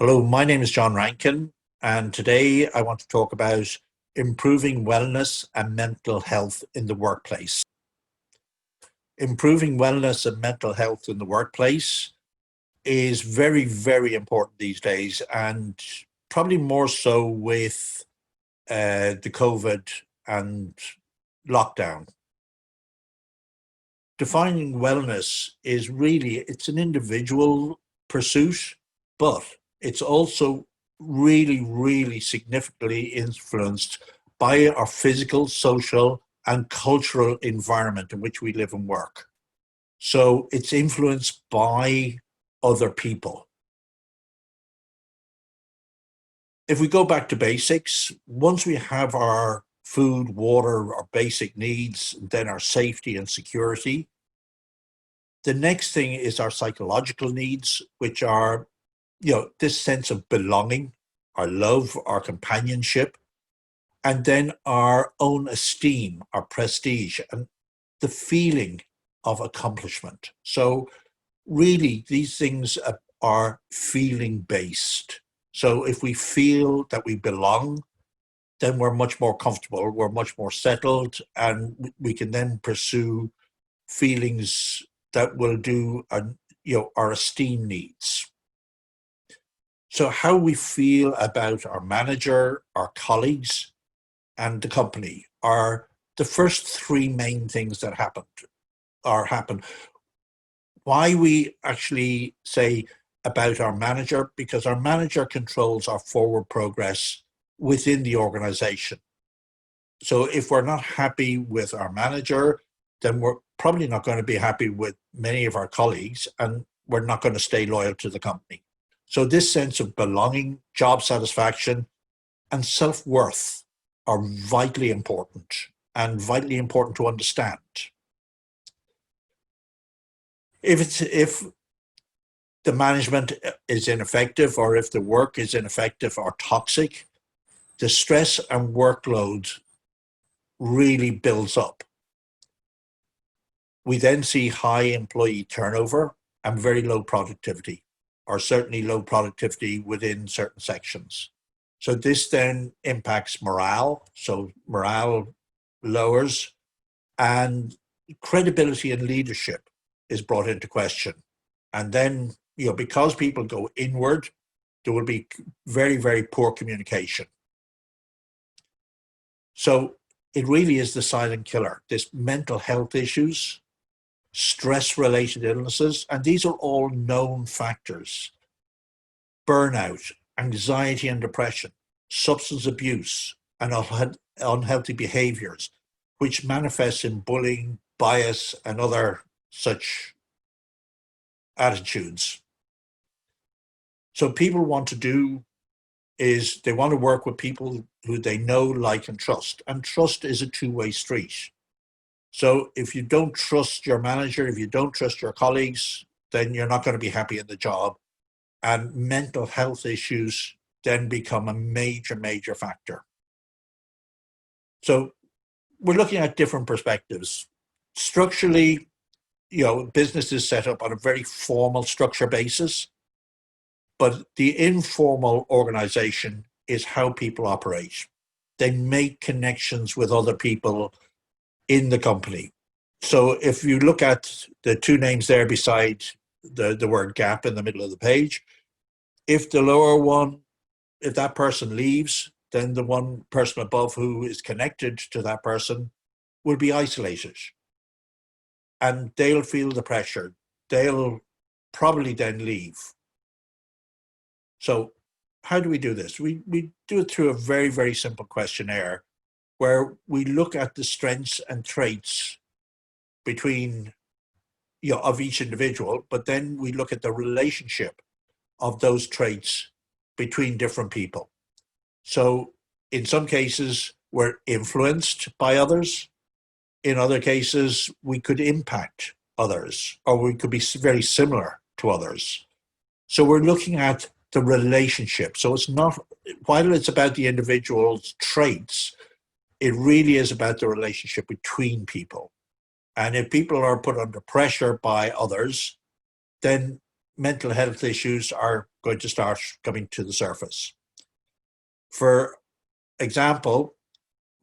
Hello, my name is John Rankin, and today I want to talk about improving wellness and mental health in the workplace. Improving wellness and mental health in the workplace is very, very important these days, and probably more so with the COVID and lockdown. Defining wellness is really, it's an individual pursuit, but it's also really, really significantly influenced by our physical, social, and cultural environment in which we live and work. So it's influenced by other people. If we go back to basics, once we have our food, water, our basic needs, then our safety and security, the next thing is our psychological needs, which are, this sense of belonging, our love, our companionship, and then our own esteem, our prestige, and the feeling of accomplishment. So really, these things are feeling based. So if we feel that we belong, then we're much more comfortable, we're much more settled, and we can then pursue feelings that will do our esteem needs. So how we feel about our manager, our colleagues, and the company are the first three main things that happen. Why we actually say about our manager, because our manager controls our forward progress within the organization. So if we're not happy with our manager, then we're probably not going to be happy with many of our colleagues, and we're not going to stay loyal to the company. So this sense of belonging, job satisfaction, and self-worth are vitally important and vitally important to understand. If the management is ineffective, or if the work is ineffective or toxic, the stress and workload really builds up. We then see high employee turnover and very low productivity, or certainly low productivity within certain sections. So this then impacts morale. So morale lowers, and credibility and leadership is brought into question. And then, because people go inward, there will be very, very poor communication. So it really is the silent killer, this mental health issues, stress-related illnesses, and these are all known factors. Burnout, anxiety and depression, substance abuse, and unhealthy behaviors, which manifests in bullying, bias, and other such attitudes. So people want they want to work with people who they know, like, and trust. And trust is a two-way street. So if you don't trust your manager, if you don't trust your colleagues, then you're not going to be happy in the job. And mental health issues then become a major, major factor. So we're looking at different perspectives. Structurally, business is set up on a very formal structure basis, but the informal organization is how people operate. They make connections with other people in the company. So if you look at the two names there beside the word gap in the middle of the page, if the lower one, if that person leaves, then the one person above who is connected to that person will be isolated. And they'll feel the pressure. They'll probably then leave. So how do we do this? We do it through a very, very simple questionnaire where we look at the strengths and traits between, of each individual, but then we look at the relationship of those traits between different people. So in some cases, we're influenced by others. In other cases, we could impact others, or we could be very similar to others. So we're looking at the relationship. So it's not, while it's about the individual's traits, it really is about the relationship between people. And if people are put under pressure by others, then mental health issues are going to start coming to the surface. For example,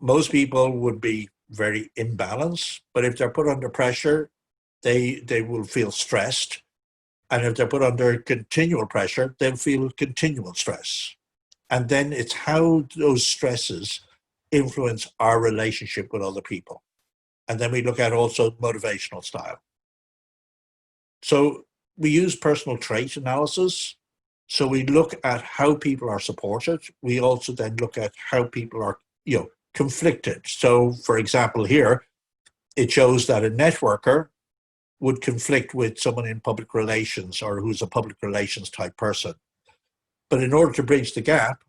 most people would be very imbalanced, but if they're put under pressure, they will feel stressed. And if they're put under continual pressure, they'll feel continual stress. And then it's how those stresses influence our relationship with other people. And then we look at also motivational style. So we use personal trait analysis. So we look at how people are supported. We also then look at how people are, conflicted. So for example, here, it shows that a networker would conflict with someone in public relations or who's a public relations type person. But in order to bridge the gap,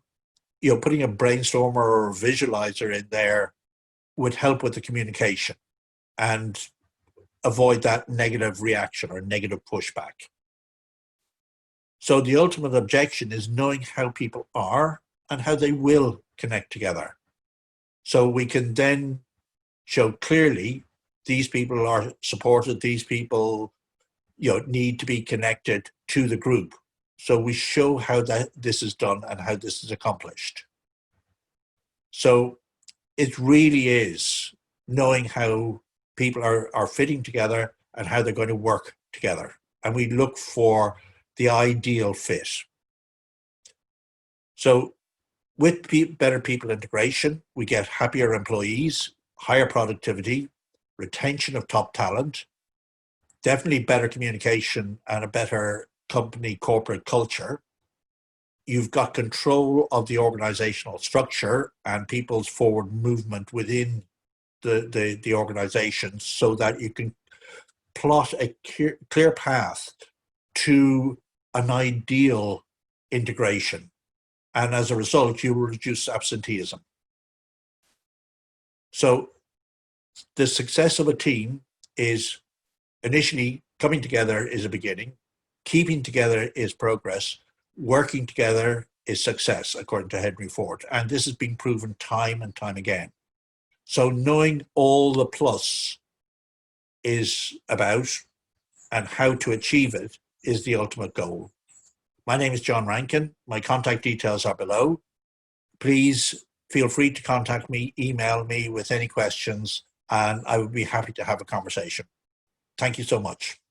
putting a brainstormer or a visualizer in there would help with the communication and avoid that negative reaction or negative pushback. So the ultimate objection is knowing how people are and how they will connect together. So we can then show clearly these people are supported, these people need to be connected to the group. So we show how this is done and how this is accomplished. So it really is knowing how people are fitting together and how they're going to work together. And we look for the ideal fit. So with better people integration, we get happier employees, higher productivity, retention of top talent, definitely better communication and a better company corporate culture. You've got control of the organizational structure and people's forward movement within the organization so that you can plot a clear path to an ideal integration. And as a result, you will reduce absenteeism. So the success of a team is initially coming together is a beginning, keeping together is progress, working together is success, according to Henry Ford. And this has been proven time and time again. So knowing all the plus is about and how to achieve it is the ultimate goal. My name is John Rankin. My contact details are below. Please feel free to contact me, email me with any questions, and I would be happy to have a conversation. Thank you so much.